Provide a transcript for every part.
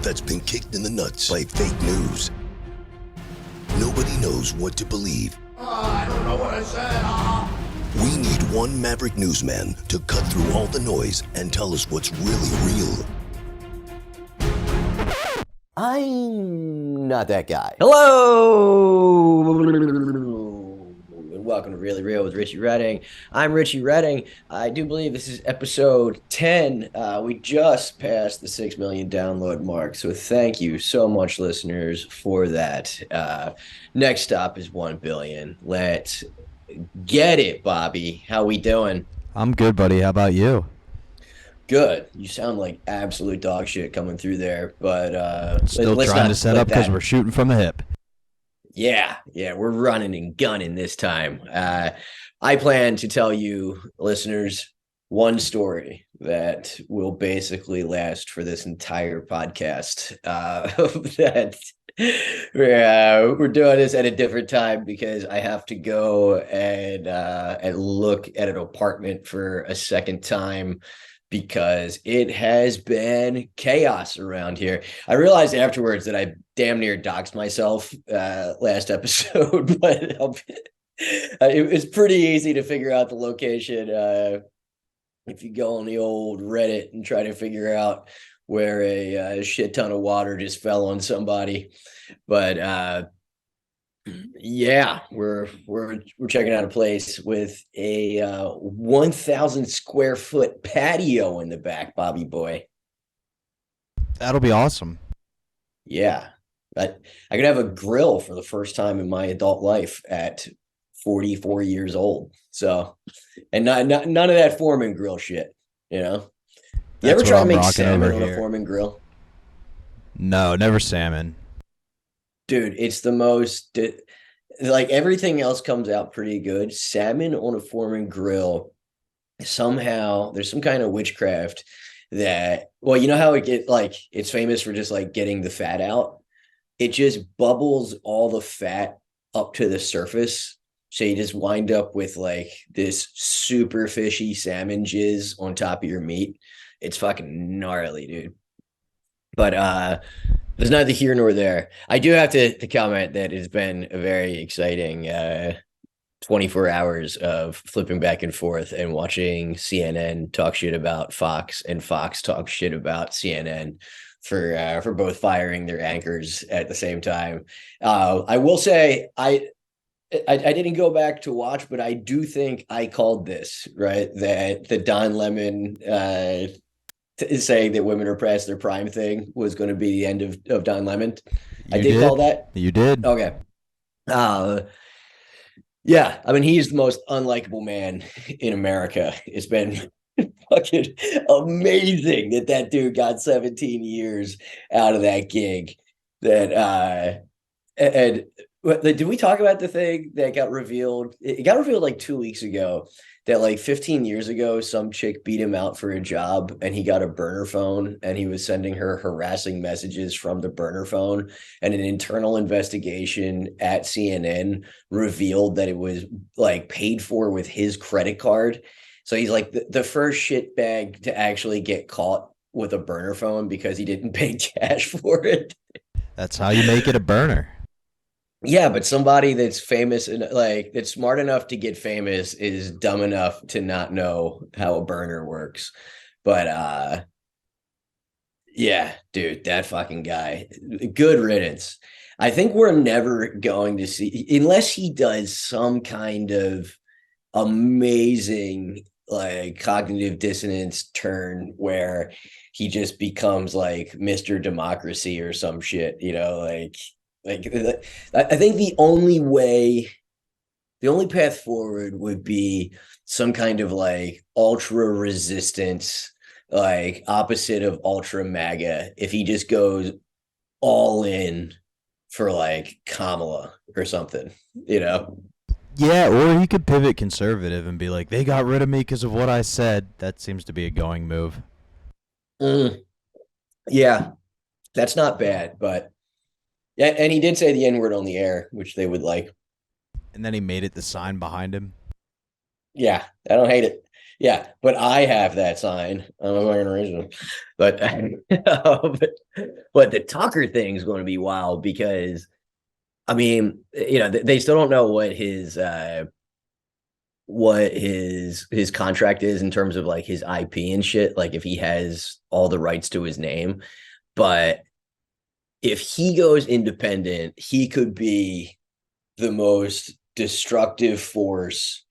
that's been kicked in the nuts by fake news. Nobody knows what to believe. I don't know what I said. We need one maverick newsman to cut through all the noise and tell us what's really real. I'm not that guy. Hello, and welcome to Really Real with Richie Redding. I'm Richie Redding. I do believe this is episode 10. We just passed the 6 million download mark, so thank you so much, listeners, for that. Next stop is 1 billion. Let's get it, Bobby. How we doing? I'm good, buddy. How about you? Good. You sound like absolute dog shit coming through there, but Still let's trying not to set split up because that. we're shooting from the hip. Yeah, we're running and gunning this time. I plan to tell you, listeners, one story that will basically last for this entire podcast. That we're doing this at a different time because I have to go and look at an apartment for a second time, because it has been chaos around here. I realized afterwards that I damn near doxed myself last episode, but it was pretty easy to figure out the location if you go on the old Reddit and try to figure out where a shit ton of water just fell on somebody. But yeah, we're checking out a place with a 1,000 square foot patio in the back, Bobby boy. That'll be awesome. Yeah, I could have a grill for the first time in my adult life at 44 years old. So, and none of that Foreman grill shit, you know. You ever try to make salmon on a Foreman grill? No, never salmon. Dude, it's the most, like, everything else comes out pretty good. Salmon on a Foreman grill, somehow there's some kind of witchcraft that, well, you know how it's famous for just like getting the fat out. It just bubbles all the fat up to the surface. So you just wind up with like this super fishy salmon jizz on top of your meat. It's fucking gnarly, dude. But there's neither here nor there. I do have to comment that it's been a very exciting 24 hours of flipping back and forth and watching CNN talk shit about Fox and Fox talk shit about CNN for both firing their anchors at the same time. I will say I didn't go back to watch, but I do think I called this, right? That the Don Lemon is saying that women are past their prime thing was going to be the end of Don Lemon. I did call that. You did. Okay. Yeah. I mean, he's the most unlikable man in America. It's been fucking amazing that dude got 17 years out of that gig. That and did we talk about the thing that got revealed? It got revealed like 2 weeks ago that like 15 years ago, some chick beat him out for a job and he got a burner phone and he was sending her harassing messages from the burner phone. And an internal investigation at CNN revealed that it was like paid for with his credit card. So he's like the first shitbag to actually get caught with a burner phone because he didn't pay cash for it. That's how you make it a burner. Yeah, but somebody that's famous and like that's smart enough to get famous is dumb enough to not know how a burner works. But yeah, dude, that fucking guy, good riddance. I think we're never going to see, unless he does some kind of amazing like cognitive dissonance turn where he just becomes like Mr. Democracy or some shit, you know, like I think the only path forward would be some kind of like ultra resistance, like opposite of ultra MAGA, if he just goes all in for like Kamala or something, you know? Yeah, or he could pivot conservative and be like, they got rid of me because of what I said. That seems to be a going move. Yeah, that's not bad, but yeah, and he did say the N-word on the air, which they would like. And then he made it the sign behind him. Yeah, I don't hate it. Yeah, but I have that sign. I'm a fucking original. But but the Tucker thing is going to be wild because I mean, they still don't know what his contract is in terms of like his IP and shit, like if he has all the rights to his name. But if he goes independent, he could be the most destructive force,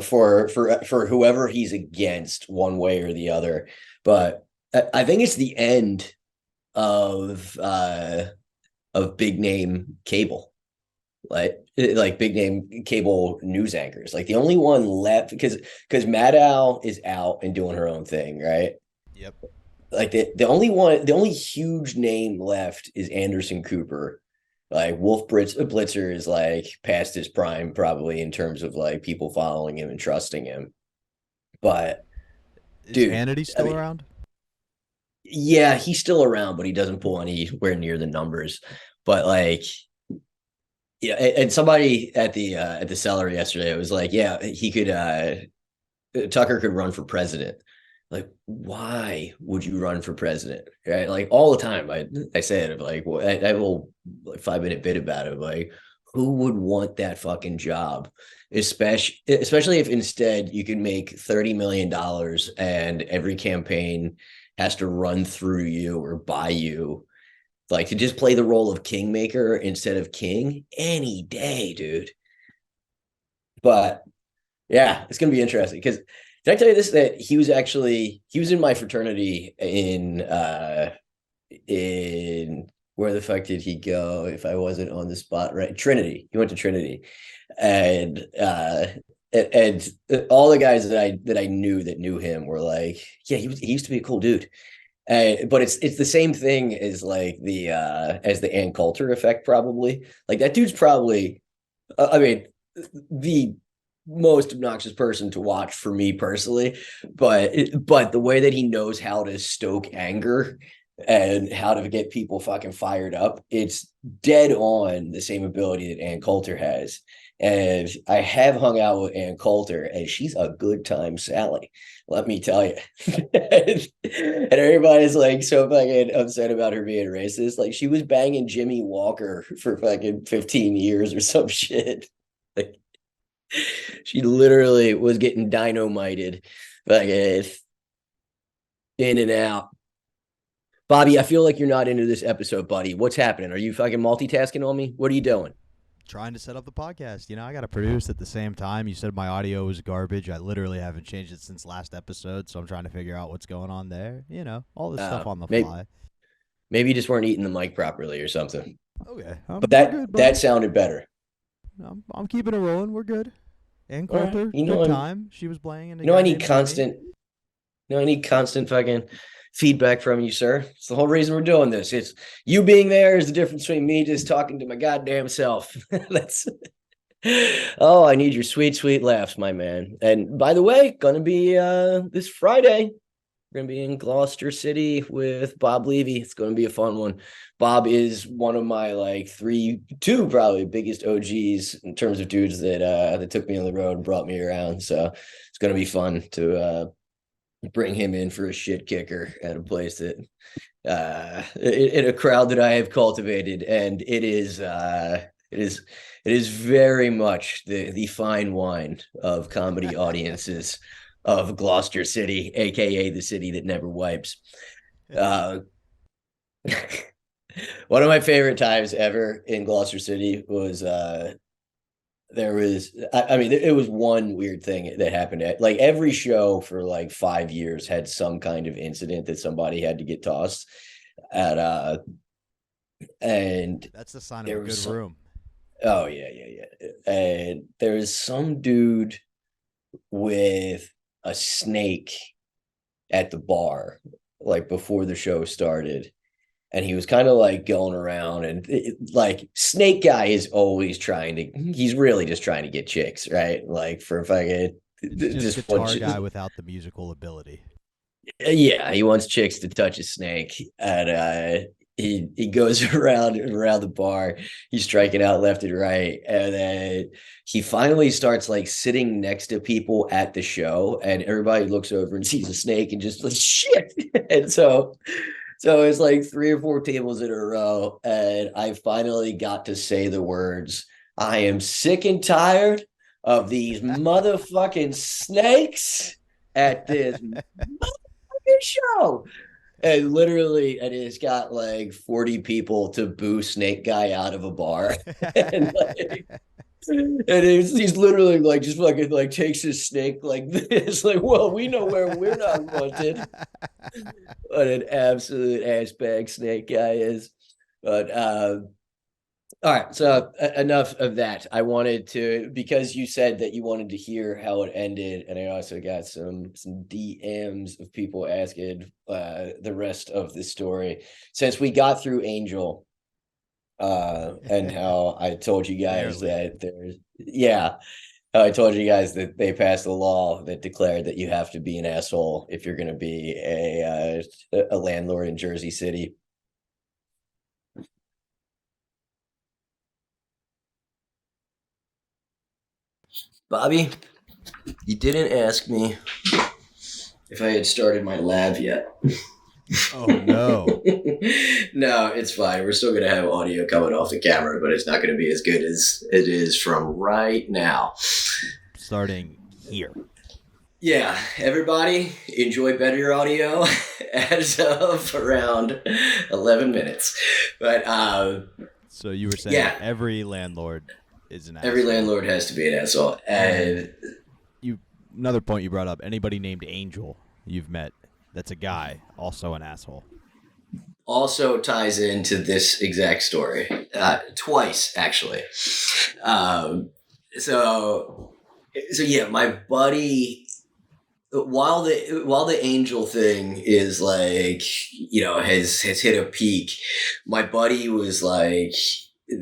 for whoever he's against one way or the other. But I think it's the end of big name cable, like big name cable news anchors. Like the only one left because Maddow is out and doing her own thing, right? Yep. Like the only huge name left is Anderson Cooper. Like Blitzer is like past his prime probably in terms of like people following him and trusting him. But Is dude, Hannity still around? yeah, he's still around, but he doesn't pull anywhere near the numbers. But like, yeah, and somebody at the cellar yesterday was like, yeah, he could Tucker could run for president. Like, why would you run for president? Right? Like all the time, I say it. Like, I will like 5 minute bit about it. Like, who would want that fucking job? Especially if instead you can make $30 million and every campaign has to run through you or by you. Like to just play the role of kingmaker instead of king any day, dude. But yeah, it's gonna be interesting because did I tell you this that he was in my fraternity in where the fuck did he go if I wasn't on the spot, right? Trinity. He went to Trinity. And and all the guys that I knew that knew him were like, yeah, he used to be a cool dude. But it's the same thing as like as the Ann Coulter effect, probably. Like that dude's probably I mean the most obnoxious person to watch for me personally, but the way that he knows how to stoke anger and how to get people fucking fired up, it's dead on the same ability that Ann Coulter has. And I have hung out with Ann Coulter, and she's a good time Sally, let me tell you. And everybody's like so fucking upset about her being racist. Like she was banging Jimmy Walker for fucking 15 years or some shit. Like she literally was getting dynamited, like in and out. Bobby, I feel like you're not into this episode, buddy. What's happening? Are you fucking multitasking on me? What are you doing? Trying to set up the podcast. I got to produce at the same time. You said my audio was garbage. I literally haven't changed it since last episode, so I'm trying to figure out what's going on there. All this stuff on the fly. Maybe you just weren't eating the mic properly or something. Okay, but that sounded better. I'm keeping it rolling. We're good. And Coulter, right. good time. She was playing. I need constant. I need constant fucking feedback from you, sir. It's the whole reason we're doing this. It's you being there is the difference between me just talking to my goddamn self. That's oh, I need your sweet, sweet laughs, my man. And by the way, gonna be this Friday. We're gonna be in Gloucester City with Bob Levy. It's gonna be a fun one. Bob is one of my like two probably biggest OGs in terms of dudes that took me on the road and brought me around. So it's gonna be fun to bring him in for a shit kicker at a place that in a crowd that I have cultivated, and it is very much the fine wine of comedy audiences of Gloucester City, aka the city that never wipes. One of my favorite times ever in Gloucester City was it was one weird thing that happened at like every show for like 5 years had some kind of incident that somebody had to get tossed at and that's the sign of a good room. Oh yeah. And there was some dude with a snake at the bar like before the show started. And he was kind of like going around and like snake guy is always he's really just trying to get chicks, right? Like for fucking just guitar guy without the musical ability. Yeah, he wants chicks to touch his snake. And he goes around the bar. He's striking out left and right, and then he finally starts like sitting next to people at the show, and everybody looks over and sees a snake and just like shit. And so it's like 3 or 4 tables in a row, and I finally got to say the words, "I am sick and tired of these motherfucking snakes at this motherfucking show." And literally, and it's got like 40 people to boo Snake Guy out of a bar. and like, he's literally like just fucking like takes his snake like this, like, well, we know where we're not wanted. What an absolute ass bag Snake Guy is. But all right, so enough of that. I wanted to, because you said that you wanted to hear how it ended, and I also got some DMs of people asking the rest of the story. Since we got through Angel, and how I told you guys that I told you guys that they passed a law that declared that you have to be an asshole if you're going to be a landlord in Jersey City. Bobby, you didn't ask me if I had started my lab yet. Oh, no. No, it's fine. We're still going to have audio coming off the camera, but it's not going to be as good as it is from right now. Starting here. Yeah, everybody, enjoy better audio as of around 11 minutes. But so you were saying every landlord is an asshole. Every landlord has to be an asshole. And another point you brought up, anybody named Angel you've met that's a guy, also an asshole. Also ties into this exact story. Twice, actually. So yeah, my buddy, while the Angel thing is like, has hit a peak, my buddy was like,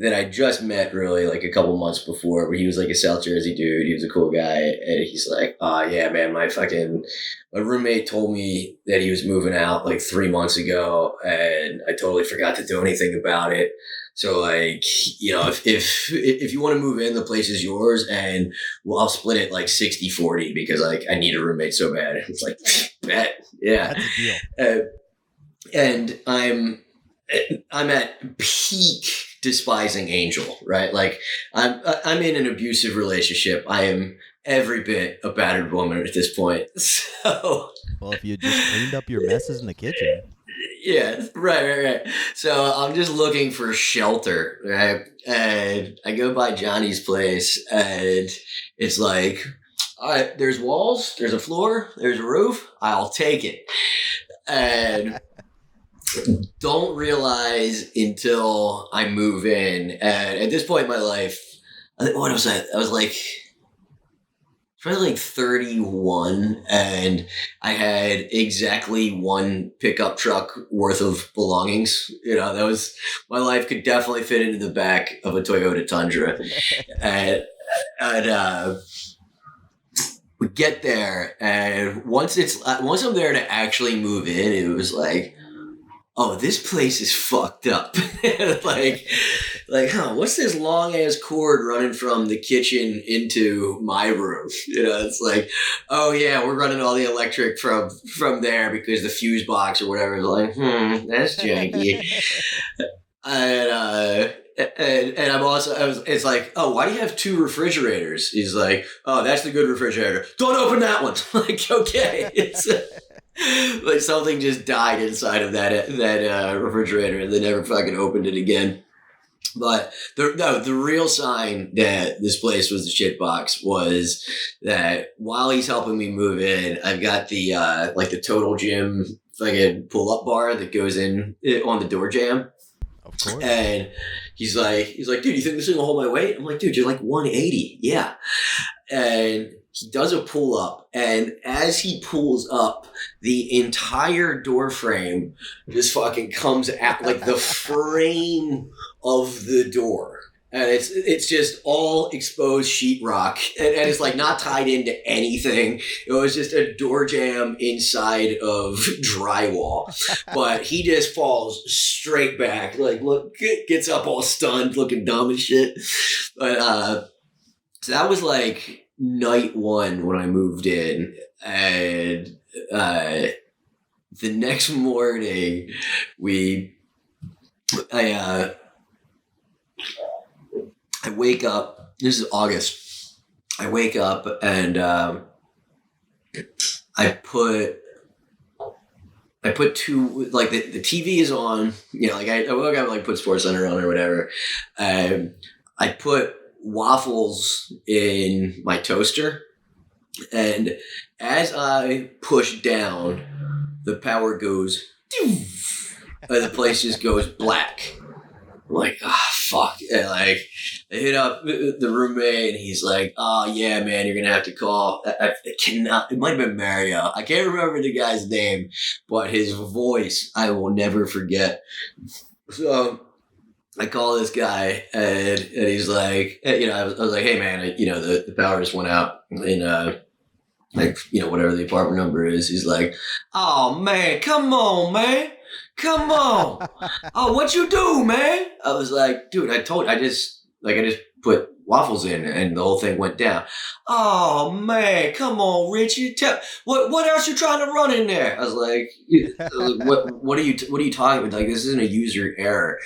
that I just met really like a couple months before, where he was like a South Jersey dude. He was a cool guy. And he's like, yeah, man, my roommate told me that he was moving out like 3 months ago, and I totally forgot to do anything about it. So like, if you want to move in, the place is yours, and I'll split it like 60-40 because like I need a roommate so bad. It's like, bet. Yeah. That's a deal. And I'm at peak despising Angel, right? Like I'm in an abusive relationship. I am every bit a battered woman at this point. So, well, if you just cleaned up your messes in the kitchen. Yeah, right. So I'm just looking for shelter, right? And I go by Johnny's place, and it's like, all right, there's walls, there's a floor, there's a roof. I'll take it. And don't realize until I move in. And at this point in my life, what was I? I was like, probably like 31, and I had exactly one pickup truck worth of belongings. That was, my life could definitely fit into the back of a Toyota Tundra. and we get there, and once I'm there to actually move in, it was like, oh, this place is fucked up. What's this long ass cord running from the kitchen into my room? It's like, oh yeah, we're running all the electric from there because the fuse box or whatever is like, that's janky. And it's like, oh, why do you have 2 refrigerators? He's like, oh, that's the good refrigerator. Don't open that one. Like, okay. It's like something just died inside of that refrigerator, and they never fucking opened it again. But the real sign that this place was a shit box was that while he's helping me move in, I've got the the Total Gym fucking pull-up bar that goes in on the door jamb. Of course. And he's like, dude, you think this thing will hold my weight? I'm like, dude, you're like 180. Yeah. And he does a pull up, and as he pulls up, the entire door frame just fucking comes out, like the frame of the door And it's just all exposed sheetrock, and it's like not tied into anything. It was just a door jamb inside of drywall, but he just falls straight back, like look, gets up all stunned, looking dumb and shit. But so that was like night one when I moved in, and the next morning I wake up. This is August. I wake up and I put two, like the TV is on. You know, like I woke up, like put SportsCenter on or whatever. I put waffles in my toaster, and as I push down, the power goes, and the place just goes black. I'm like, fuck. And like, I hit up the roommate, and he's like, oh, yeah, man, you're going to have to call. I cannot, it might have been Mario. I can't remember the guy's name, but his voice, I will never forget. So I call this guy, and he's like, you know, I was like, hey, man, the power just went out. And, like, you know, whatever the apartment number is. He's like, oh, man, come on, man. Come on. Oh, what you do, man? I was like, dude, I just put waffles in and the whole thing went down. Oh, man, come on, Richie. What else you trying to run in there? I was like, what are you talking about? Like, this isn't a user error.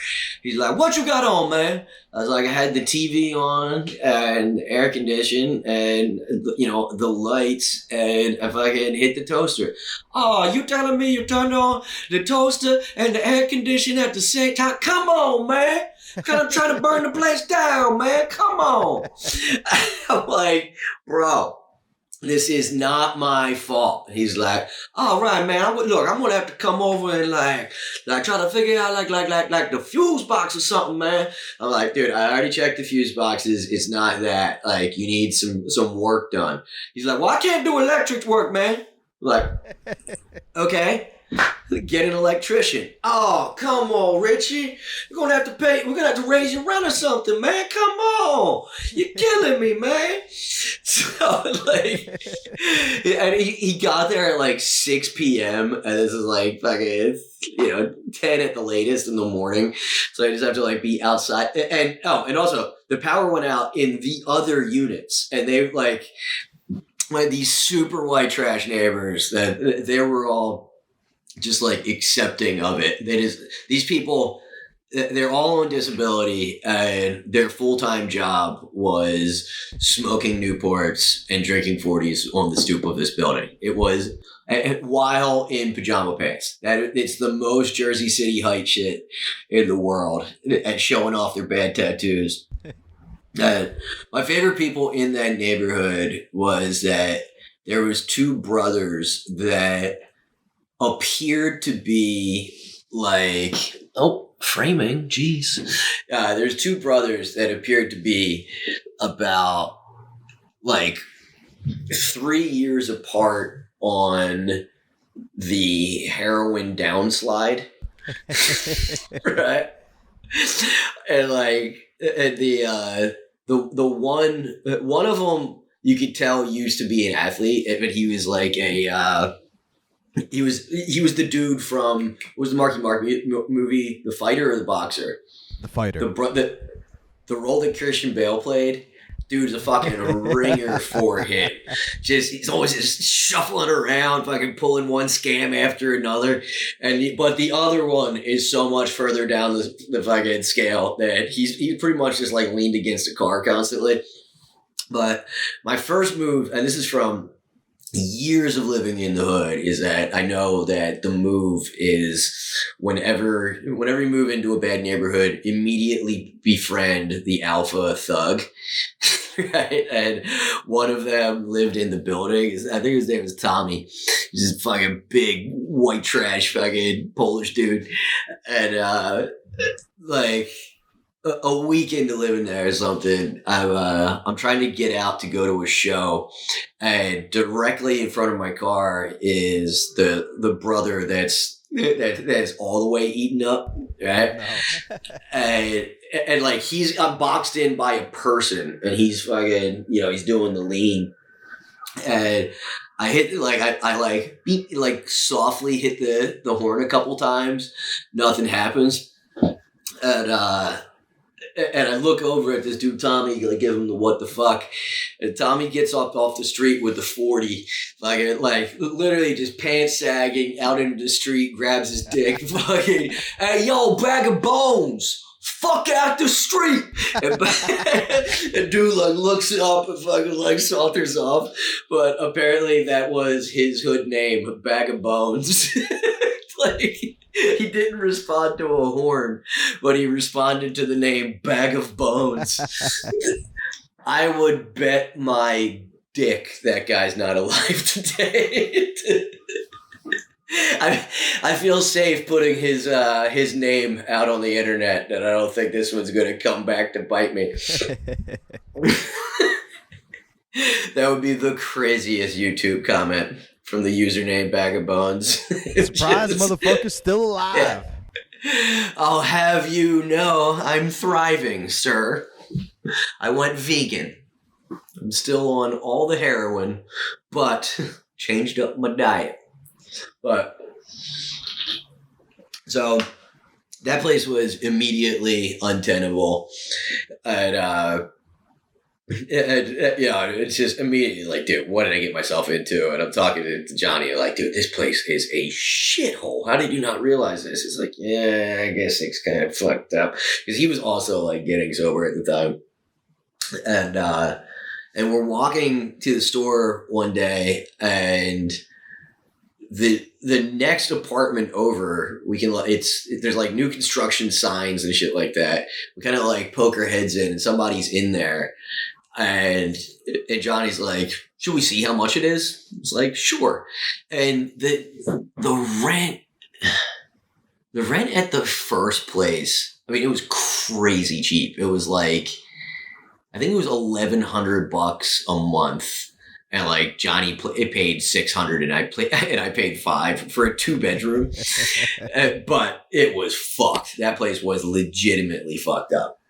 He's like, what you got on, man? I was like, I had the TV on and air condition and, you know, the lights, and if I can hit the toaster. Oh, you telling me you turned on the toaster and the air condition at the same time? Come on, man. I'm trying to burn the place down, man. Come on. I'm like, bro, this is not my fault. He's like, all right, man. Look, I'm going to have to come over and like try to figure out like the fuse box or something, man. I'm like, dude, I already checked the fuse boxes. It's not that. Like, you need some work done. He's like, well, I can't do electric work, man. I'm like, okay. Get an electrician. Oh, come on, Richie. We're going to have to pay. We're going to have to raise your rent or something, man. Come on. You're killing me, man. So, like, and he got there at like 6 p.m. And this is like fucking, 10 at the latest in the morning. So I just have to like be outside. And also the power went out in the other units. And they like these super white trash neighbors that they were all just like accepting of it. These people, they're all on disability, and their full-time job was smoking Newports and drinking 40s on the stoop of this building. It was while in pajama pants. It's the most Jersey City height shit in the world, and showing off their bad tattoos. My favorite people in that neighborhood was that there was two brothers that appeared to be like, framing, jeez. There's two brothers that appeared to be about like 3 years apart on the heroin downslide. Right? And like, the one of them you could tell used to be an athlete, but he was like he was the dude from, what was the Marky Mark movie, The Fighter or The Boxer? The Fighter. The role that Christian Bale played, dude's a fucking ringer for him. He's always just shuffling around, fucking pulling one scam after another. But the other one is so much further down the fucking scale that he's pretty much just like leaned against a car constantly. But my first move, and this is from years of living in the hood, is that I know that the move is whenever you move into a bad neighborhood, immediately befriend the alpha thug. Right? And one of them lived in the building. I think his name was Tommy. He's this fucking big white trash fucking Polish dude. And like a week into living there or something, I'm trying to get out to go to a show, and directly in front of my car is the brother that's that's all the way eaten up, right? No. and like I'm boxed in by a person, and he's fucking, he's doing the lean, and I hit I like beep, like softly hit the horn a couple times, nothing happens, and I look over at this dude Tommy, like give him the what the fuck, and Tommy gets up off the street with the 40, like literally just pants sagging out into the street, grabs his dick, fucking, hey yo, bag of bones, fuck out the street, and dude like looks up and fucking like saunters off, but apparently that was his hood name, bag of bones. Like, he didn't respond to a horn, but he responded to the name Bag of Bones. I would bet my dick that guy's not alive today. I feel safe putting his name out on the internet, and I don't think this one's going to come back to bite me. That would be the craziest YouTube comment. From the username Bag of Bones. Surprise, motherfucker's still alive. Yeah. I'll have you know I'm thriving, sir. I went vegan. I'm still on all the heroin, but changed up my diet. But so that place was immediately untenable. And it's just immediately like, dude, what did I get myself into? And I'm talking to Johnny, like, dude, this place is a shithole. How did you not realize this? It's like, yeah, I guess it's kind of fucked up. Because he was also like getting sober at the time. And we're walking to the store one day, and the next apartment over, there's like new construction signs and shit like that. We kind of like poke our heads in, and somebody's in there. And Johnny's like, should we see how much it is? It's like, sure. And the rent at the first place, I mean, it was crazy cheap. It was like, I think it was $1,100 a month. And like Johnny paid $600, and I paid $500 for a 2-bedroom. But it was fucked. That place was legitimately fucked up.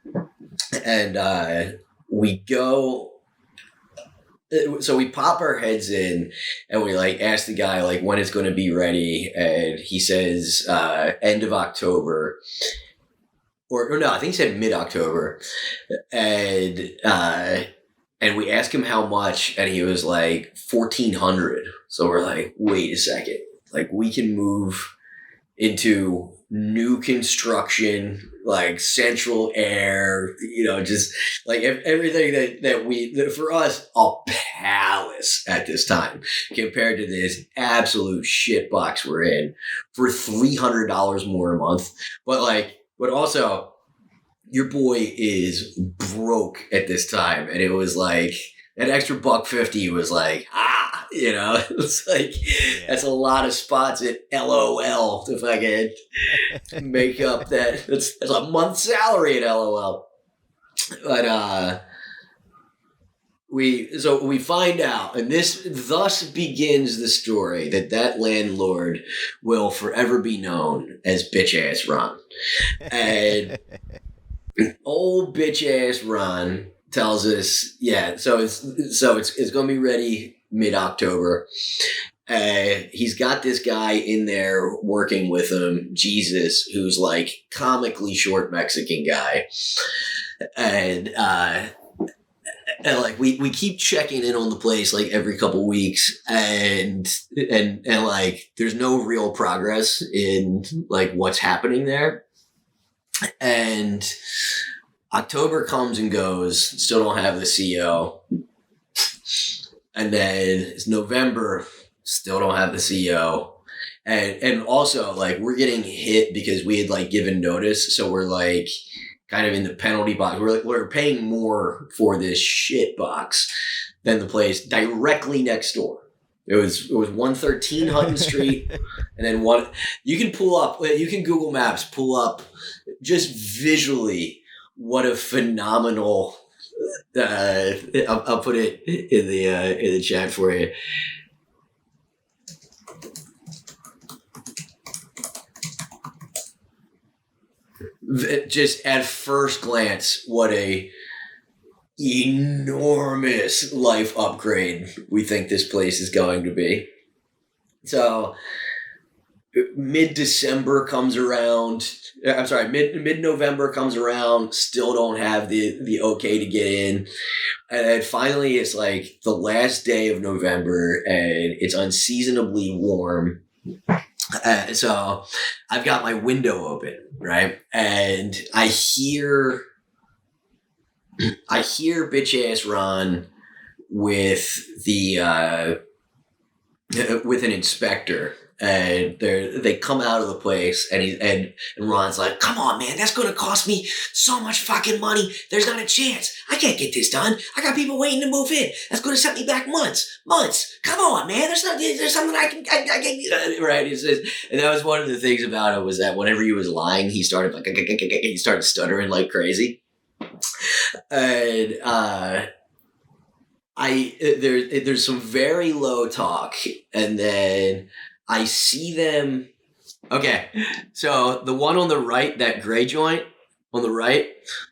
And we go, so we pop our heads in, and we like ask the guy like when it's going to be ready, and he says end of October, or no, I think he said mid-October, and we asked him how much, and he was like $1,400. So we're like, wait a second, like we can move into new construction, like central air, just like everything that for us, a palace at this time compared to this absolute shit box we're in for $300 more a month. But also your boy is broke at this time. And it was like that extra $150 was like, it's like, that's a lot of spots at LOL to fucking make up that's a month's salary at LOL. But we find out, and this thus begins the story that landlord will forever be known as bitch ass Ron. And old bitch ass Ron tells us, so it's going to be ready mid-October. He's got this guy in there working with him, Jesus, who's like comically short Mexican guy. And like we keep checking in on the place like every couple weeks, and like there's no real progress in like what's happening there. And October comes and goes, still don't have the CO. And then it's November, still don't have the CO. And also like we're getting hit because we had like given notice. So we're like kind of in the penalty box. We're paying more for this shit box than the place directly next door. It was 113 Hutton Street. And then you can Google Maps, pull up just visually what a phenomenal, I'll put it in the chat for you. just at first glance, what a enormous life upgrade we think this place is going to be. So mid-December comes around. I'm sorry, mid-November comes around. Still don't have the okay to get in. And then finally, it's like the last day of November, and it's unseasonably warm. So I've got my window open, right? And I hear bitch ass Ron with with an inspector, and they come out of the place, and Ron's like, "Come on, man, that's going to cost me so much fucking money. There's not a chance. I can't get this done. I got people waiting to move in. That's going to set me back months. Come on, man. There's something I can right." He says, and that was one of the things about it, was that whenever he was lying, he started stuttering like crazy, and there's some very low talk, and then I see them. Okay, so the one on the right, that gray joint on the right,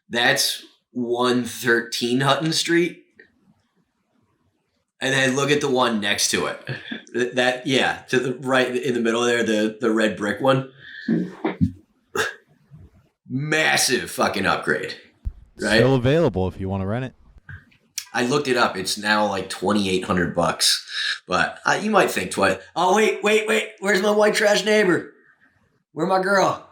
that's 113 Hutton Street. And then look at the one next to it. To the right in the middle there, the red brick one. Massive fucking upgrade. Right? Still available if you want to rent it. I looked it up. It's now like $2,800, but you might think twice. Oh, wait. Where's my white trash neighbor? Where's my girl?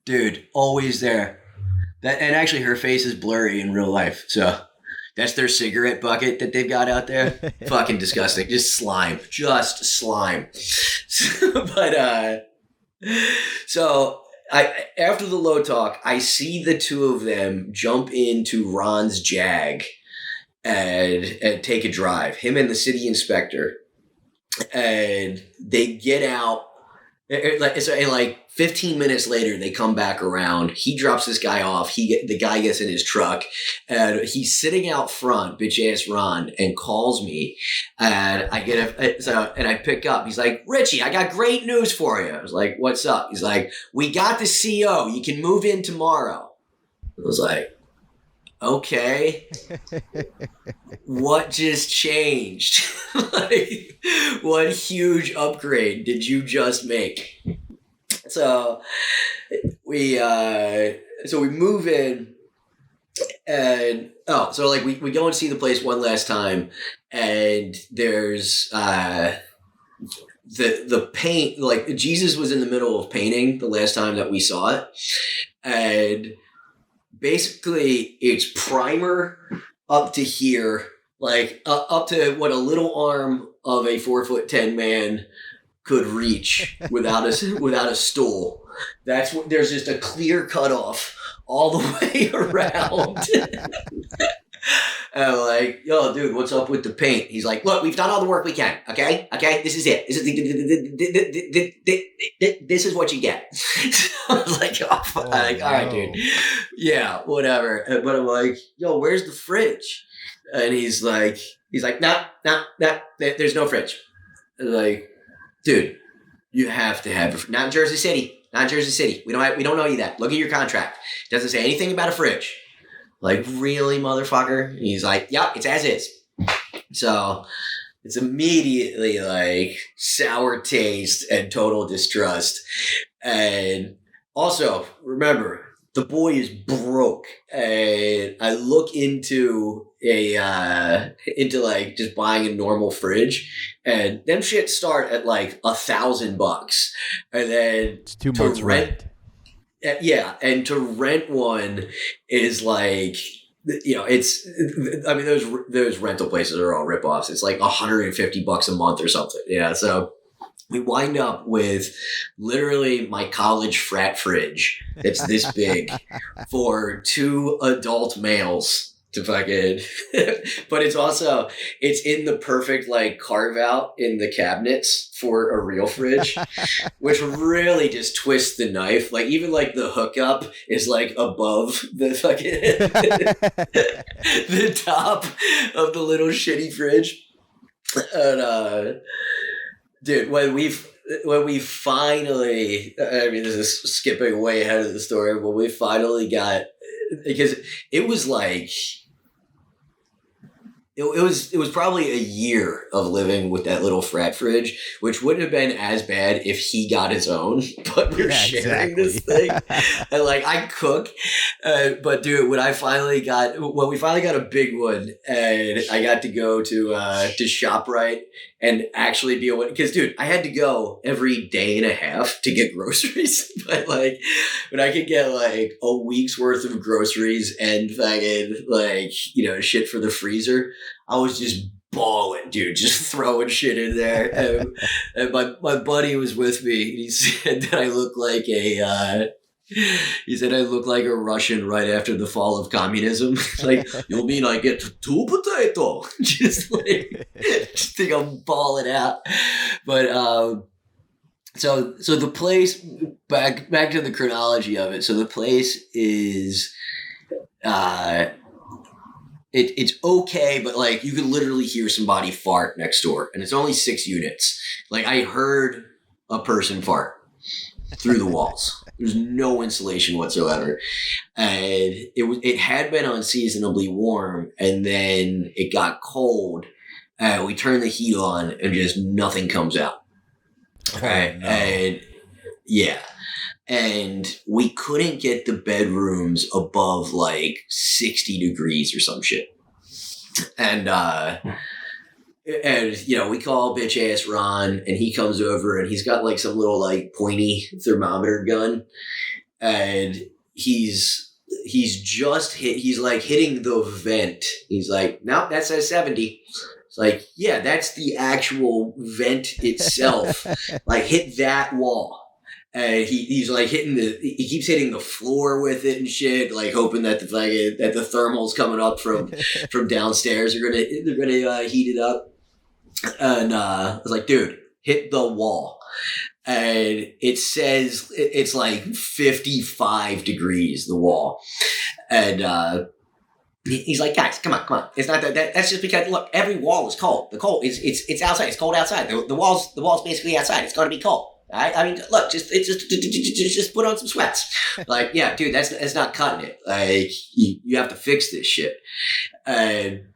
Dude, always there. And actually her face is blurry in real life. So that's their cigarette bucket that they've got out there. Fucking disgusting. Just slime. But, so after the low talk, I see the two of them jump into Ron's Jag and take a drive. Him and the city inspector, and they get out. And like 15 minutes later, they come back around. He drops this guy off. The guy gets in his truck, and he's sitting out front, bitch ass Ron, and calls me. And I I pick up. He's like, "Richie, I got great news for you." I was like, "What's up?" He's like, "We got the CO. You can move in tomorrow." I was like, "Okay, what just changed? Like, what huge upgrade did you just make?" So we move in, and we go and see the place one last time, and there's the paint, like Jesus was in the middle of painting the last time that we saw it, and basically it's primer up to here, like up to what a little arm of a 4'10" man could reach without a stool. That's what, there's just a clear cutoff all the way around. And I'm like, "Yo, dude, what's up with the paint?" He's like, "Look, we've done all the work we can. Okay, this is it. This is what you get." I was like, "Oh, fuck." Like, all right, dude. Yeah, whatever. But I'm like, "Yo, where's the fridge?" And he's like, nah, there's no fridge. And like, "Dude, you have to have not in Jersey City. We don't know you that. Look at your contract. It doesn't say anything about a fridge." Like, "Really, motherfucker?" And he's like, "Yep, it's as is." So it's immediately like sour taste and total distrust. And also, remember, the boy is broke. And I look into like just buying a normal fridge, and them shit start at like $1,000, and then it's 2 months rent. Yeah, and to rent one is like, those rental places are all ripoffs. It's like $150 a month or something. Yeah, so we wind up with literally my college frat fridge that's this big for 2 adult males to fucking, but it's in the perfect like carve out in the cabinets for a real fridge, which really just twists the knife. Like, even like the hookup is like above the fucking the top of the little shitty fridge. And dude, when when we finally, I mean, this is skipping way ahead of the story, but we finally got, because it was like, it was probably a year of living with that little frat fridge, which wouldn't have been as bad if he got his own, but we're sharing this thing. And like, I cook, but dude, when we finally got a big one, and I got to go to ShopRite and actually be able, because dude, I had to go every day and a half to get groceries. But like, when I could get like a week's worth of groceries and fucking like, shit for the freezer, I was just balling, dude, just throwing shit in there. And my buddy was with me. And he said that I look like a Russian right after the fall of communism. Like, you mean I get two potato? just think I'm balling out. But so the place, back to the chronology of it. So the place is it's okay, but like you could literally hear somebody fart next door, and it's only 6 units. Like, I heard a person fart through the walls. There's no insulation whatsoever, and it had been unseasonably warm, and then it got cold. We turned the heat on, and just nothing comes out. Okay, no. And yeah. And we couldn't get the bedrooms above like 60 degrees or some shit. And we call bitch ass Ron, and he comes over, and he's got like some little like pointy thermometer gun, and he's like hitting the vent. He's like, nope, that says 70. It's like, yeah, that's the actual vent itself. Like, hit that wall. And he's like he keeps hitting the floor with it and shit, like hoping that the thermals coming up from downstairs they're gonna heat it up. And I was like, dude, hit the wall. And it says it's like 55 degrees, the wall. And he's like, guys, come on. It's not that. That's just because, look, every wall is cold. The cold it's outside. It's cold outside. The wall's basically outside. It's going to be cold. I mean, look, just put on some sweats. Like, yeah, dude, that's not cutting it. Like, you have to fix this shit. And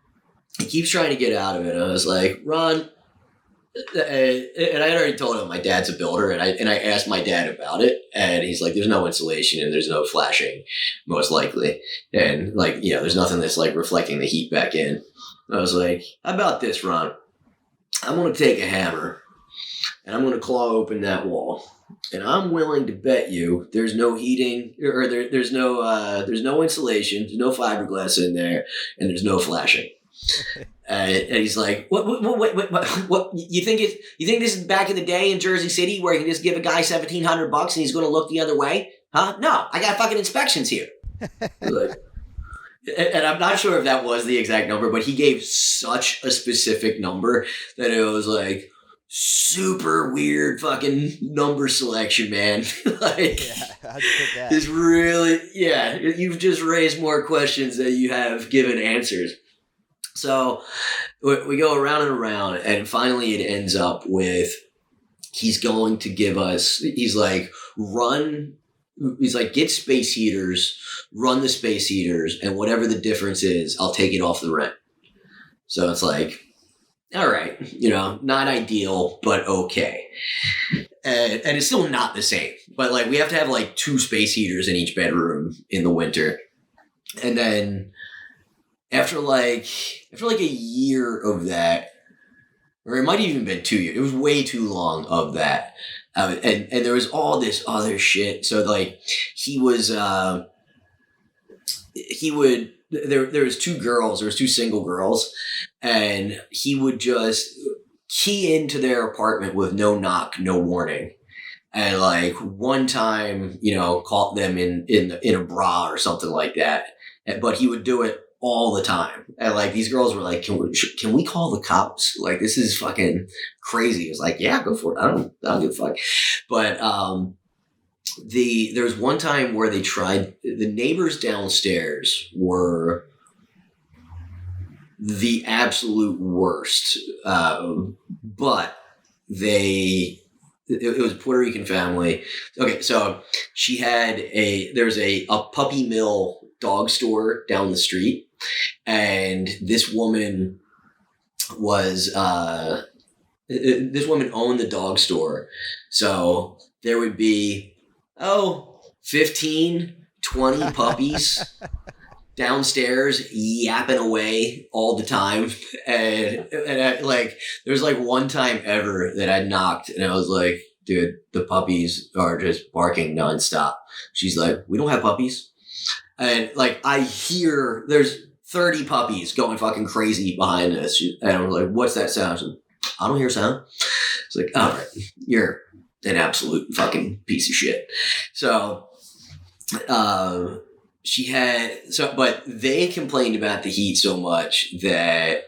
he keeps trying to get out of it. And I was like, Ron, and I had already told him my dad's a builder, and I asked my dad about it, and he's like, there's no insulation and there's no flashing, most likely, and like, there's nothing that's like reflecting the heat back in. I was like, how about this, Ron? I'm gonna take a hammer, and I'm going to claw open that wall. And I'm willing to bet you there's no heating, or there's no insulation, there's no fiberglass in there, and there's no flashing. And he's like, what? You think this is back in the day in Jersey City where you can just give a guy $1,700 and he's going to look the other way? Huh? No, I got fucking inspections here. Like, and I'm not sure if that was the exact number, but he gave such a specific number that it was like, super weird fucking number selection, man. Like, it's really, you've just raised more questions than you have given answers. So we go around and around, and finally it ends up with, he's going to give us, he's like, get space heaters, run the space heaters, and whatever the difference is, I'll take it off the rent. So it's like, all right, not ideal, but okay. And it's still not the same. But like, we have to have like 2 space heaters in each bedroom in the winter. And then after like a year of that, or it might have even been 2 years, it was way too long of that. And there was all this other shit. So like, there was 2 girls, there was 2 single girls, and he would just key into their apartment with no knock, no warning. And like, one time, caught them in a bra or something like that. But he would do it all the time. And like, these girls were like, can we call the cops? Like, this is fucking crazy. It was like, yeah, go for it. I don't give a fuck. But there was one time where they tried, the neighbors downstairs were the absolute worst. But they it was a Puerto Rican family. Okay, so there's a Puppy Mill dog store down the street, and this woman owned the dog store. So there would be 15, 20 puppies downstairs yapping away all the time. And there's like one time ever that I knocked and I was like, dude, the puppies are just barking nonstop. She's like, we don't have puppies. And like, I hear there's 30 puppies going fucking crazy behind us. And I'm like, what's that sound? Like, I don't hear sound. It's like, all right, you're an absolute fucking piece of shit. So, but they complained about the heat so much that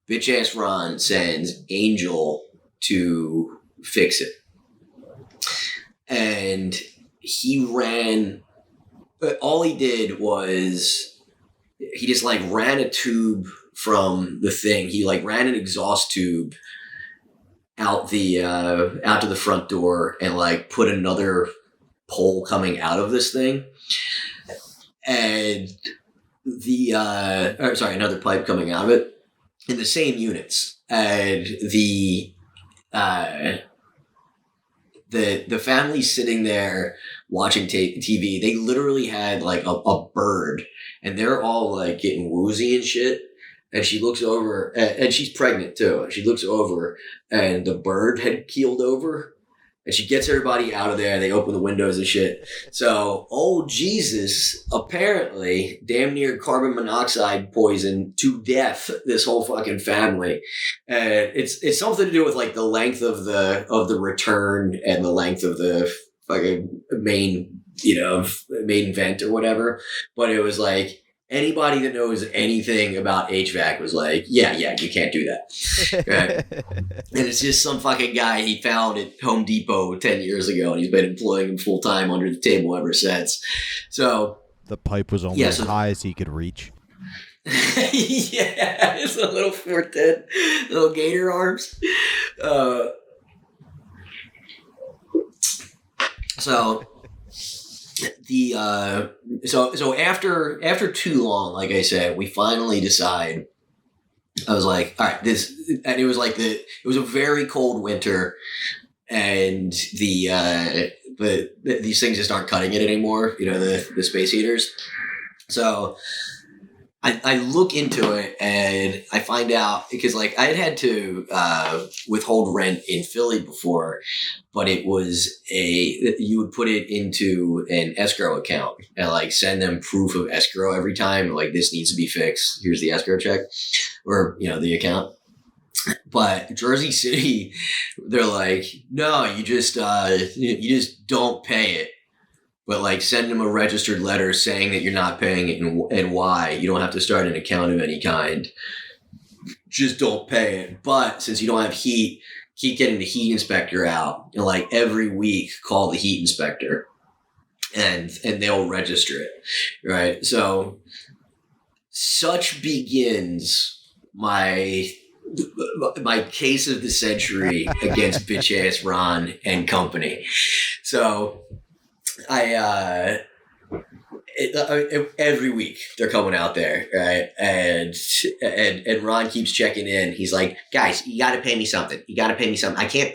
bitch ass Ron sends Angel to fix it. And he ran, all he did was he just like ran a tube from the thing. He like ran an exhaust tube out to the front door and like put another pole coming out of this thing. And another pipe coming out of it in the same units. And the family sitting there watching TV, they literally had like a bird, and they're all like getting woozy and shit. And she looks over, and she's pregnant too. She looks over, and the bird had keeled over. And she gets everybody out of there. They open the windows and shit. So, Jesus apparently damn near carbon monoxide poisoned to death this whole fucking family. And it's something to do with like the length of the return and the length of the fucking main vent or whatever. But it was like, anybody that knows anything about HVAC was like, yeah, you can't do that. Right? And it's just some fucking guy he found at Home Depot 10 years ago, and he's been employing him full time under the table ever since. So the pipe was only as high as he could reach. Yeah, it's a little 410, little gator arms. So after too long, like I said, we finally decide. I was like, all right, and it was like it was a very cold winter, and these things just aren't cutting it anymore. The space heaters. So I look into it and I find out, because like I had to withhold rent in Philly before, but it was you would put it into an escrow account and like send them proof of escrow every time. Like, this needs to be fixed. Here's the escrow check, or the account. But Jersey City, they're like, no, you just don't pay it. But like, send them a registered letter saying that you're not paying it and why. You don't have to start an account of any kind. Just don't pay it. But since you don't have heat, keep getting the heat inspector out, and like every week call the heat inspector, and they'll register it, right? So such begins my case of the century against bitch ass Ron and company. So every week they're coming out there, right? And Ron keeps checking in. He's like, guys, you got to pay me something. You got to pay me something. I can't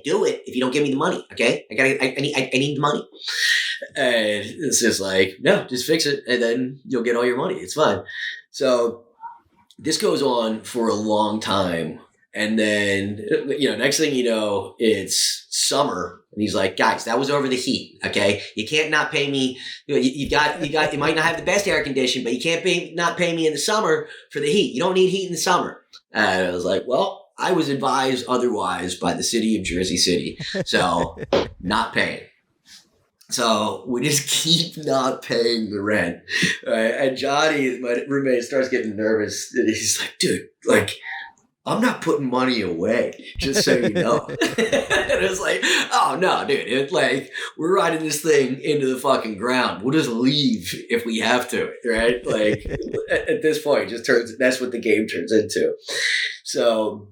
do it if you don't give me the money. Okay. I need the money. And it's just like, no, just fix it. And then you'll get all your money. It's fine. So this goes on for a long time. And then, next thing you know, it's summer. And he's like, guys, that was over the heat. Okay. You can't not pay me. You might not have the best air condition, but you can't not pay me in the summer for the heat. You don't need heat in the summer. And I was like, well, I was advised otherwise by the city of Jersey City. So not paying. So we just keep not paying the rent. Right? And Johnny, my roommate, starts getting nervous. And he's like, dude, like, I'm not putting money away, just so you know. And it's like, oh, no, dude. It's like, we're riding this thing into the fucking ground. We'll just leave if we have to, right? Like, at this point, that's what the game turns into. So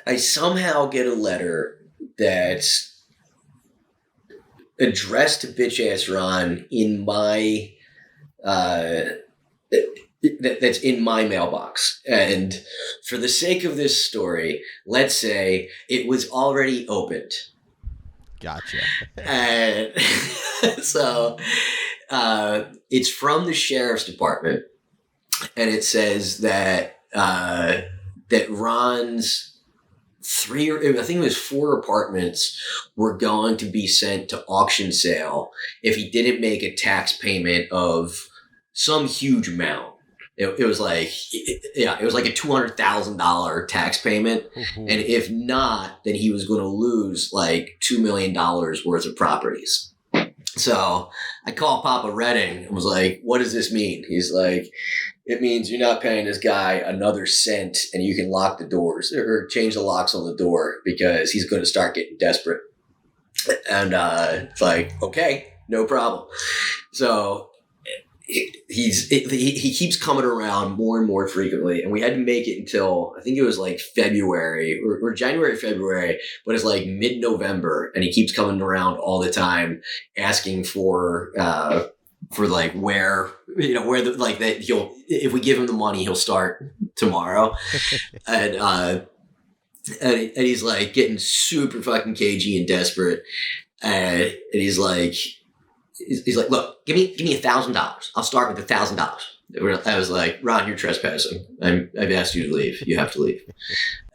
I somehow get a letter that's addressed to bitch ass Ron in my that's in my mailbox. And for the sake of this story, let's say it was already opened. Gotcha. And so it's from the sheriff's department, and it says that that Ron's I think it was 4 apartments were going to be sent to auction sale if he didn't make a tax payment of some huge amount. It was like, it was like a $200,000 tax payment. Ooh. And if not, then he was going to lose like $2 million worth of properties. So I called Papa Redding and was like, what does this mean? He's like, it means you're not paying this guy another cent and you can lock the doors or change the locks on the door because he's going to start getting desperate. And it's like, okay, no problem. So he keeps coming around more and more frequently, and we had to make it until I think it was like February or January, February, but it's like mid-November, and he keeps coming around all the time asking for like where the like that if we give him the money he'll start tomorrow. And he's like getting super fucking cagey and desperate, and he's like, look, give me $1,000. I'll start with $1,000. I was like, Ron, you're trespassing. I've asked you to leave. You have to leave.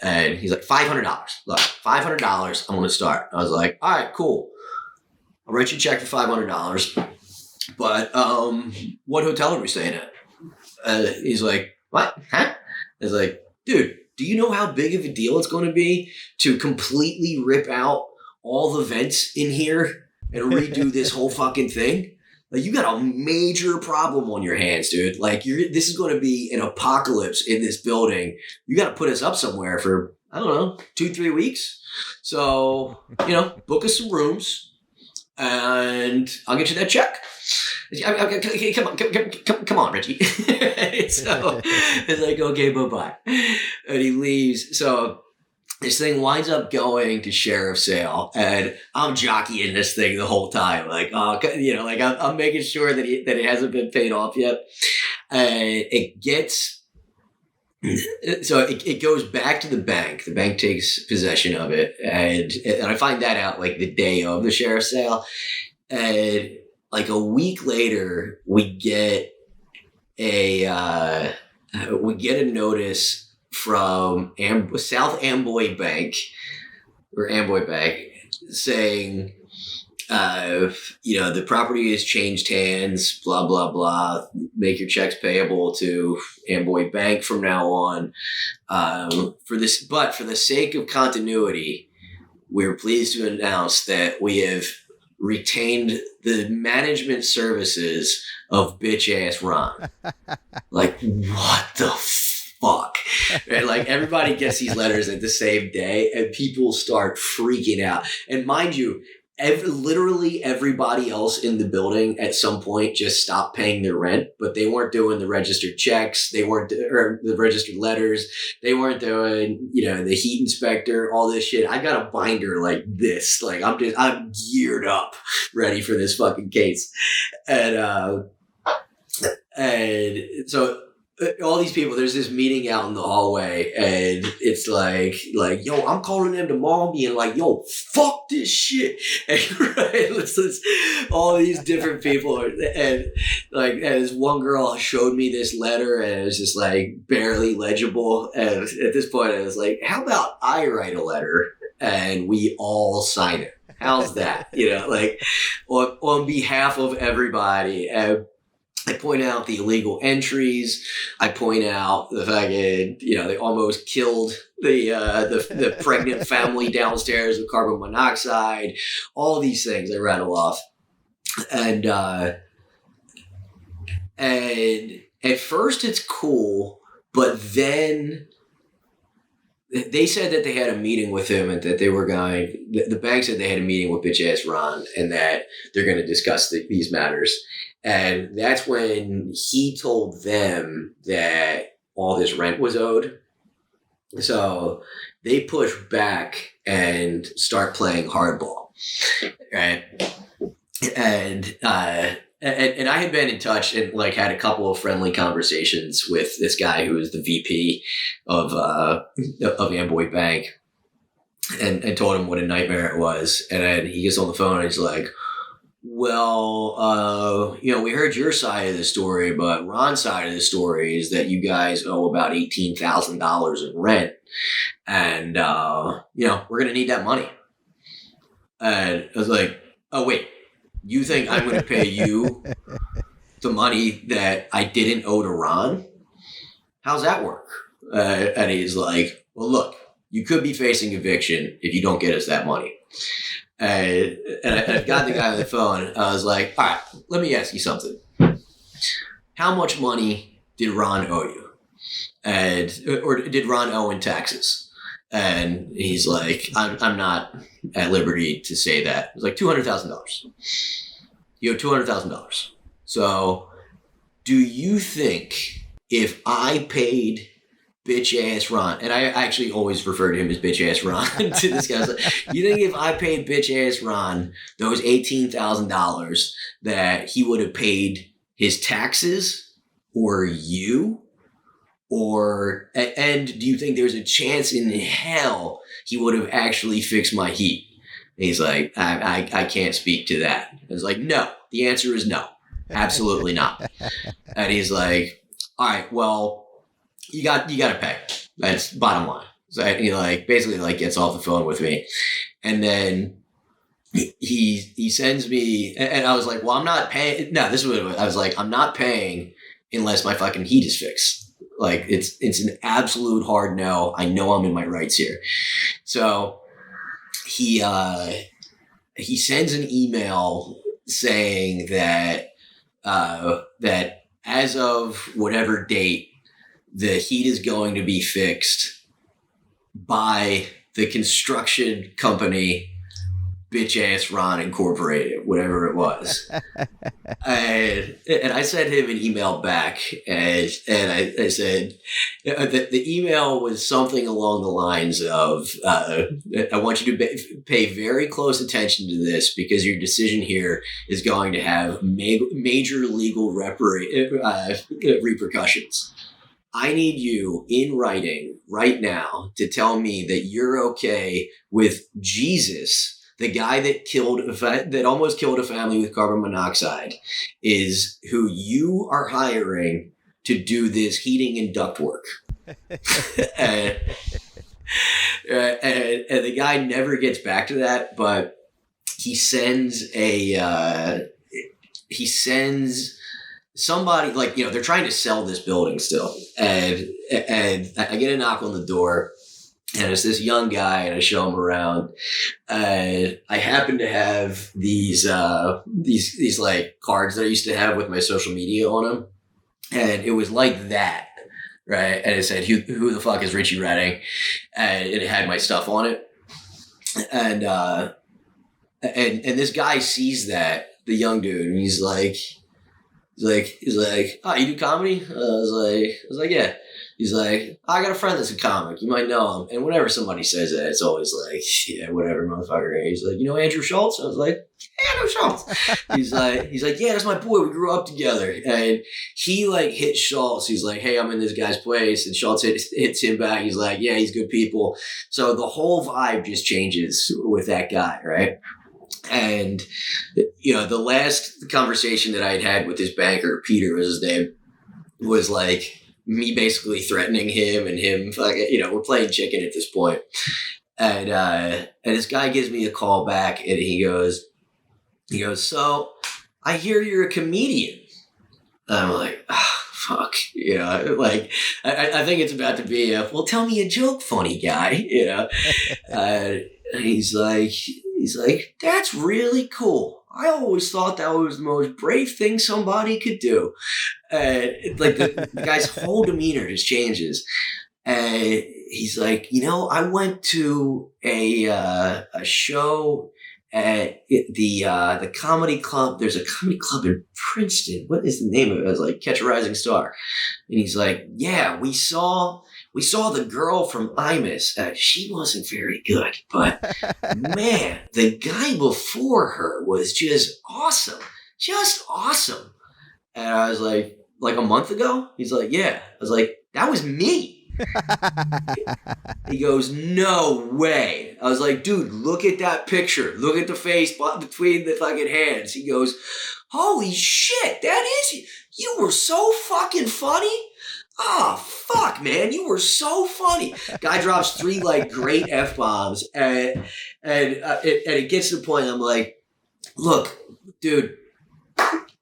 And he's like, $500. Look, $500. I'm going to start. I was like, all right, cool. I'll write you a check for $500. But what hotel are we staying at? He's like, what? Huh? I was like, dude, do you know how big of a deal it's going to be to completely rip out all the vents in here and redo this whole fucking thing? Like, you got a major problem on your hands, dude. Like, this is going to be an apocalypse in this building. You got to put us up somewhere for, I don't know, 2-3 weeks. So, book us some rooms, and I'll get you that check. Come on, Richie. So it's like, okay, bye-bye. And he leaves. So this thing winds up going to sheriff's sale, and I'm jockeying this thing the whole time. Like, I'm making sure that it hasn't been paid off yet. It goes back to the bank. The bank takes possession of it, and I find that out like the day of the sheriff's sale. And like a week later, we get a notice from South Amboy Bank saying, the property has changed hands, blah, blah, blah. Make your checks payable to Amboy Bank from now on. For the sake of continuity, we're pleased to announce that we have retained the management services of bitch ass Ron. Like, what the fuck? And like, everybody gets these letters at the same day, and people start freaking out. And mind you, literally everybody else in the building at some point just stopped paying their rent, but they weren't doing the registered checks. Or the registered letters. They weren't doing, the heat inspector, all this shit. I got a binder like this. Like, I'm geared up, ready for this fucking case. And so all these people, there's this meeting out in the hallway, and it's like, yo, I'm calling them tomorrow, being like, yo, fuck this shit. And all these different people and this one girl showed me this letter, and it was just like barely legible. And at this point, I was like, how about I write a letter and we all sign it? How's that? On behalf of everybody. And I point out the illegal entries. I point out the fact that, they almost killed the pregnant family downstairs with carbon monoxide. All these things I rattle off. And at first it's cool, but then they said that they had a meeting with him, and that they were the bank said they had a meeting with bitch ass Ron, and that they're going to discuss these matters. And that's when he told them that all this rent was owed. So they pushed back and start playing hardball, right? And I had been in touch and like had a couple of friendly conversations with this guy who was the VP of Amboy Bank, and told him what a nightmare it was. And then he gets on the phone and he's like, well, we heard your side of the story, but Ron's side of the story is that you guys owe about $18,000 in rent. And, we're going to need that money. And I was like, oh, wait, you think I'm going to pay you the money that I didn't owe to Ron? How's that work? And he's like, well, look, you could be facing eviction if you don't get us that money. And I got the guy on the phone. I was like, all right, let me ask you something. How much money did Ron owe you? Or did Ron owe in taxes? And he's like, I'm not at liberty to say that. It was like $200,000. You owe $200,000. So do you think if I paid bitch ass Ron, and I actually always refer to him as bitch ass Ron to this guy. Like, you think if I paid bitch ass Ron those $18,000 that he would have paid his taxes or you? And do you think there's a chance in hell he would have actually fixed my heat? And he's like, I can't speak to that. I was like, no, the answer is no, absolutely not. And he's like, all right, well, you got to pay. That's bottom line. So he basically gets off the phone with me, and then he sends me, and I was like, well, I'm not paying. No, this is what it was. I was like, I'm not paying unless my fucking heat is fixed. Like it's an absolute hard no. I know I'm in my rights here. So he sends an email saying that as of whatever date, the heat is going to be fixed by the construction company Bitch Ass Ron Incorporated, whatever it was. and I sent him an email back, and I said that the email was something along the lines of, I want you to pay very close attention to this because your decision here is going to have major legal repercussions. I need you in writing right now to tell me that you're okay with Jesus, the guy that almost killed a family with carbon monoxide, is who you are hiring to do this heating and ductwork. and the guy never gets back to that, but he sends somebody, they're trying to sell this building still. And I get a knock on the door, and it's this young guy, and I show him around. I happen to have these like cards that I used to have with my social media on them. And it was like that, right? And it said, who the fuck is Richie Redding? And it had my stuff on it. And this guy sees that, the young dude, and he's like, oh, you do comedy? I was like, yeah. He's like, I got a friend that's a comic. You might know him. And whenever somebody says that, it's always like, yeah, whatever, motherfucker. He's like, you know Andrew Schultz? I was like, yeah, Andrew Schultz. He's like, yeah, that's my boy. We grew up together. And he hits Schultz. He's like, hey, I'm in this guy's place. And Schultz hits him back. He's like, yeah, he's good people. So the whole vibe just changes with that guy, right? And, the last conversation that I had with this banker, Peter was his name, was like me basically threatening him and him, we're playing chicken at this point. And this guy gives me a call back, and he goes, so I hear you're a comedian. And I'm like, fuck, I think it's about to be well, tell me a joke, funny guy, And he's like, that's really cool. I always thought that was the most brave thing somebody could do. The guy's whole demeanor just changes. And he's like, I went to a show at the comedy club. There's a comedy club in Princeton. What is the name of it? I was like, Catch a Rising Star. And he's like, yeah, we saw we saw the girl from Imus. She wasn't very good, but man, the guy before her was just awesome. Just awesome. And I was like a month ago? He's like, yeah. I was like, that was me. He goes, no way. I was like, dude, look at that picture. Look at the face between the fucking hands. He goes, holy shit, that is you were so fucking funny. Oh, fuck, man, you were so funny. Guy drops 3 like great F-bombs and it gets to the point I'm like, look, dude,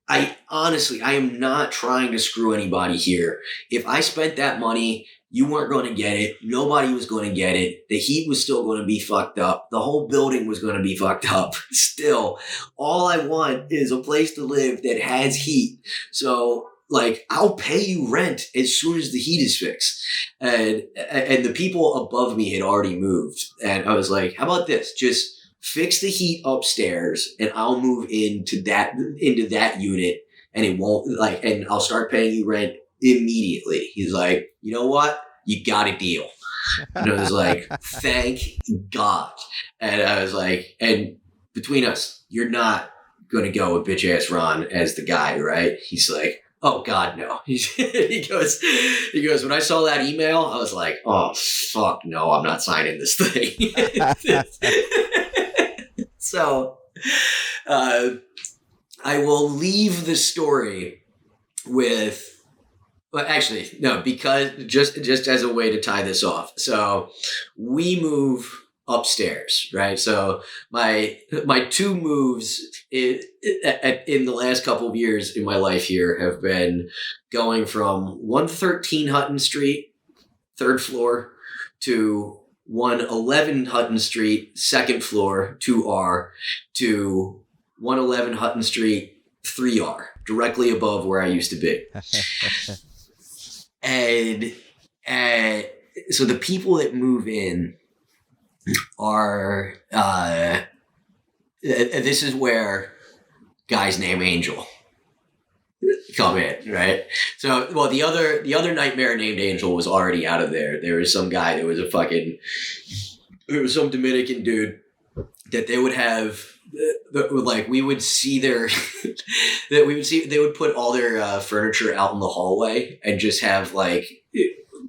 I am not trying to screw anybody here. If I spent that money, you weren't going to get it. Nobody was going to get it. The heat was still going to be fucked up. The whole building was going to be fucked up. Still, all I want is a place to live that has heat. So, like, I'll pay you rent as soon as the heat is fixed. And the people above me had already moved. And I was like, how about this? Just fix the heat upstairs and I'll move into that unit and it won't and I'll start paying you rent immediately. He's like, you know what? You got a deal. And I was like, thank God. And I was like, and between us, you're not going to go with bitch ass Ron as the guy, right? He's like, oh God, no. He goes, when I saw that email, I was like, oh fuck no, I'm not signing this thing. So, I will leave the story with, well, actually, no, because just as a way to tie this off. So we move upstairs, right? So my 2 moves in the last couple of years in my life here have been going from 113 Hutton Street, 3rd floor, to 111 Hutton Street, 2nd floor, 2R, to 111 Hutton Street, 3R, directly above where I used to be. And so the people that move in are, this is where guys named Angel come in, right? So, well, the other nightmare named Angel was already out of there. There was some guy that was some Dominican dude that they would have, we would see they would put all their furniture out in the hallway and just have like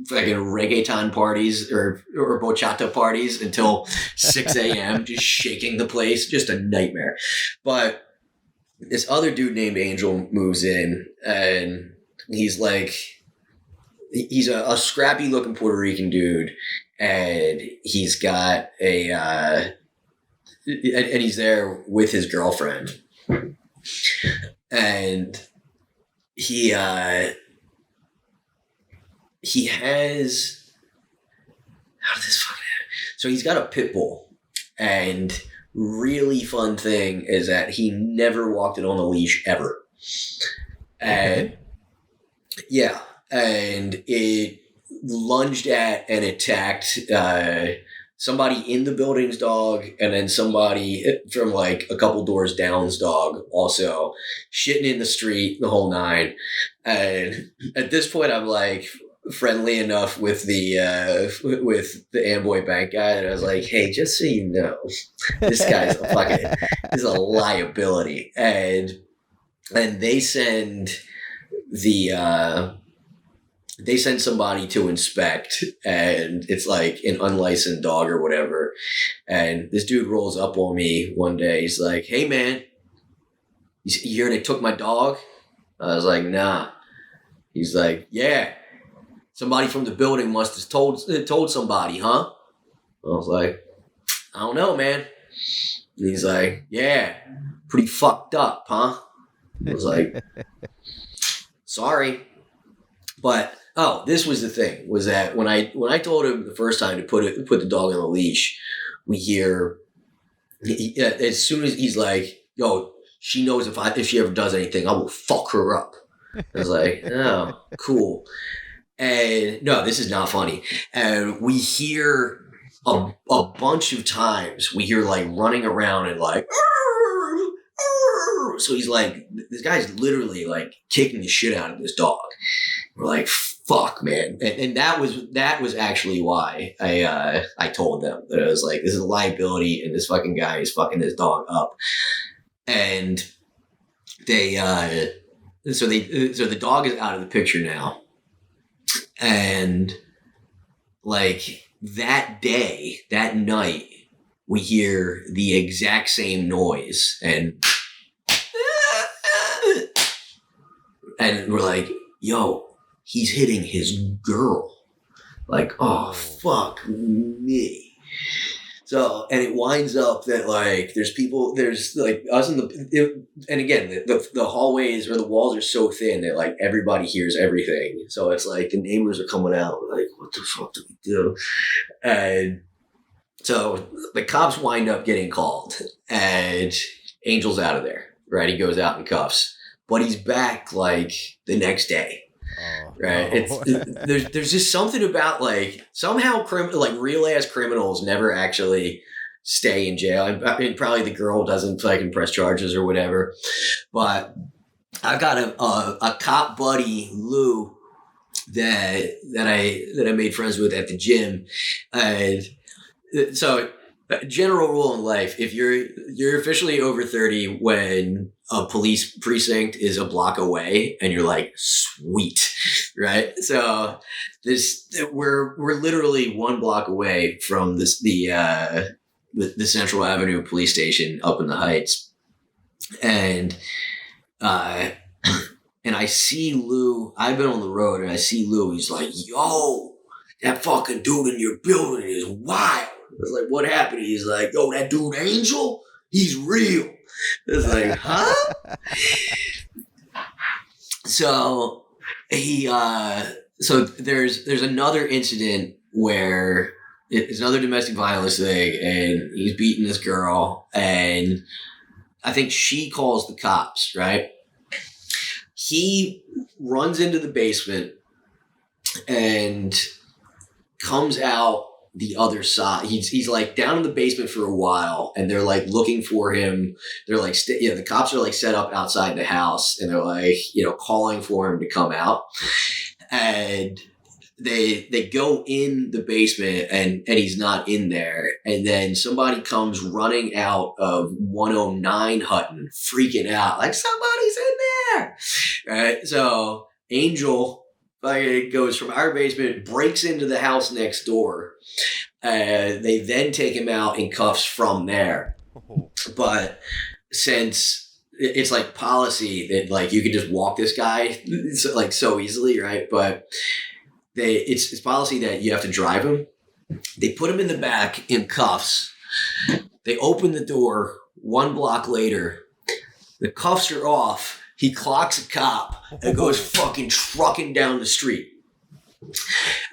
fucking reggaeton parties or bachata parties until 6 a.m. just shaking the place. Just a nightmare. But this other dude named Angel moves in and he's a scrappy looking Puerto Rican dude and he's got and he's there with his girlfriend and he has, how did this fucking happen? So he's got a pit bull and really fun thing is that he never walked it on a leash ever. And yeah, and it lunged at and attacked somebody in the building's dog and then somebody from like a couple doors down's dog also shitting in the street, the whole 9. And at this point I'm like friendly enough with the Amboy Bank guy that I was like, hey, just so you know, this guy's is a liability. And they send somebody to inspect and it's like an unlicensed dog or whatever. And this dude rolls up on me one day. He's like, hey man, you hear they took my dog? I was like, nah. He's like, yeah. Somebody from the building must have told somebody, huh? I was like, I don't know, man. And he's like, yeah, pretty fucked up, huh? I was like, sorry. But, this was the thing, was that when I told him the first time to put the dog on a leash, we hear, as soon as he's like, yo, she knows if she ever does anything, I will fuck her up. I was like, oh, cool. And no, this is not funny. And we hear a bunch of times, we hear like running around and like, arr, arr. So he's like, this guy's literally like kicking the shit out of this dog. We're like, fuck, man. And that was actually why I told them that I was like, this is a liability and this fucking guy is fucking this dog up. And so the dog is out of the picture now. And like that night, we hear the exact same noise and we're like, yo, he's hitting his girl. Like, oh, fuck me. So, and it winds up that like there's like us and and again, the hallways or the walls are so thin that like everybody hears everything. So it's like the neighbors are coming out like, what the fuck do we do? And so the cops wind up getting called and Angel's out of there, right? He goes out in cuffs, but he's back like the next day. Right. Oh. There's just something about like somehow real ass criminals never actually stay in jail. I mean, probably the girl doesn't fucking press charges or whatever, but I've got a cop buddy, Lou, that I made friends with at the gym. And so general rule in life, if you're officially over 30 when a police precinct is a block away and you're like, sweet, right? So we're literally 1 block away from the Central Avenue police station up in the Heights. And I see Lou, I've been on the road and I see Lou, he's like, yo, that fucking dude in your building is wild. I was like, what happened? He's like, yo, that dude Angel, he's real. It's like, huh? So so there's another incident where it's another domestic violence thing, and he's beating this girl, and I think she calls the cops, right? He runs into the basement and comes out the other side. He's like down in the basement for a while, and they're like looking for him. They're like, the cops are like set up outside the house, and they're like, calling for him to come out. And they go in the basement, and he's not in there. And then somebody comes running out of 109 Hutton, freaking out, like somebody's in there. Right? So Angel goes from our basement, breaks into the house next door. They then take him out in cuffs from there. But since it's like policy that like you can just walk this guy so easily, right? But it's policy that you have to drive him. They put him in the back in cuffs. They open the door 1 block later. The cuffs are off. He clocks a cop and goes fucking trucking down the street.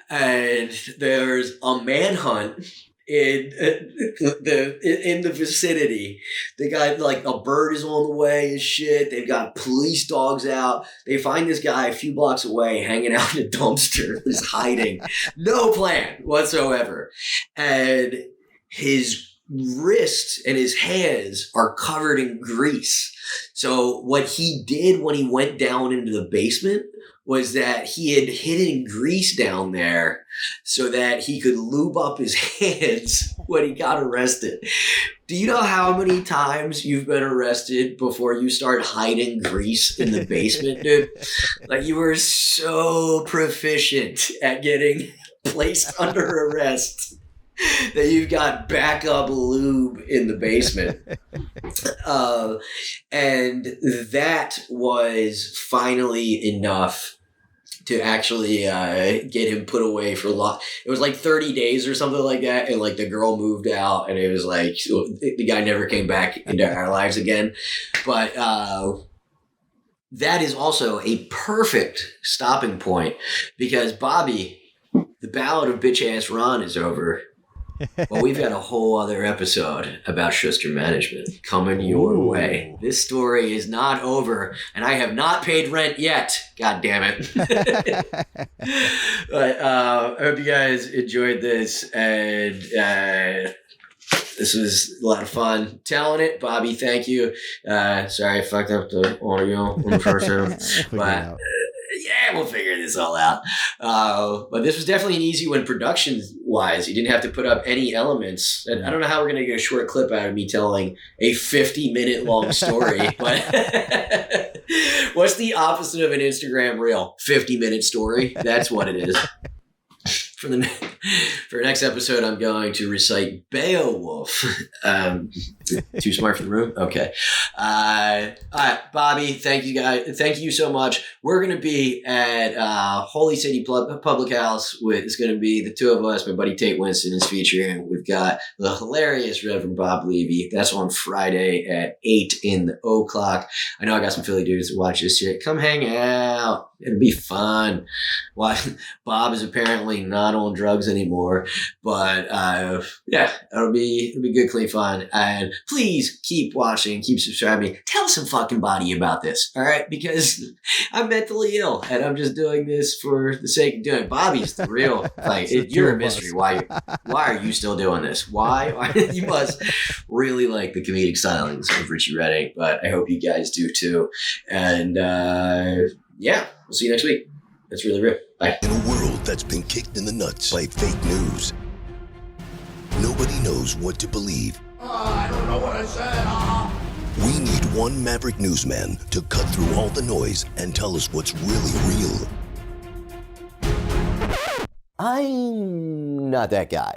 And there's a manhunt in the vicinity. They got like a bird is on the way and shit. They've got police dogs out. They find this guy a few blocks away hanging out in a dumpster, just hiding. No plan whatsoever. And his wrists and his hands are covered in grease. So what he did when he went down into the basement was that he had hidden grease down there so that he could lube up his hands when he got arrested. Do you know how many times you've been arrested before you start hiding grease in the basement, dude? Like you were so proficient at getting placed under arrest that you've got backup lube in the basement. And that was finally enough to actually get him put away for it was like 30 days or something like that. And like the girl moved out, and it was like the guy never came back into our lives again. But that is also a perfect stopping point because Bobby, the Ballad of Bitch Ass Ron is over. Well, we've got a whole other episode about Schuster Management coming your way. This story is not over, and I have not paid rent yet. God damn it. But I hope you guys enjoyed this, and this was a lot of fun telling it. Bobby, thank you. Sorry I fucked up the audio on the first one. But yeah. we'll figure this all out. But this was definitely an easy one production-wise. You didn't have to put up any elements. And I don't know how we're going to get a short clip out of me telling a 50-minute long story. But what's the opposite of an Instagram reel? 50-minute story. That's what it is. For next episode, I'm going to recite Beowulf. Too smart for the room? Okay. All right, Bobby, thank you guys. Thank you so much. We're going to be at Holy City Public House. It's going to be the two of us. My buddy Tate Winston is featuring. We've got the hilarious Reverend Bob Levy. That's on Friday at 8 in the O'Clock. I know I got some Philly dudes to watch this shit. Come hang out. It'll be fun. Bob is apparently not on drugs anymore, but yeah, it'll be good, clean fun. And please keep watching, keep subscribing. Tell somebody about this, all right? Because I'm mentally ill, and I'm just doing this for the sake of doing it. Bobby's the real, like, you're a mystery. Why are you still doing this? Why? You must really like the comedic stylings of Richie Redding, but I hope you guys do too. And yeah, we'll see you next week. That's really real. Bye. In a world that's been kicked in the nuts by fake news, nobody knows what to believe. I don't know what I said. We need one maverick newsman to cut through all the noise and tell us what's really real. I'm not that guy.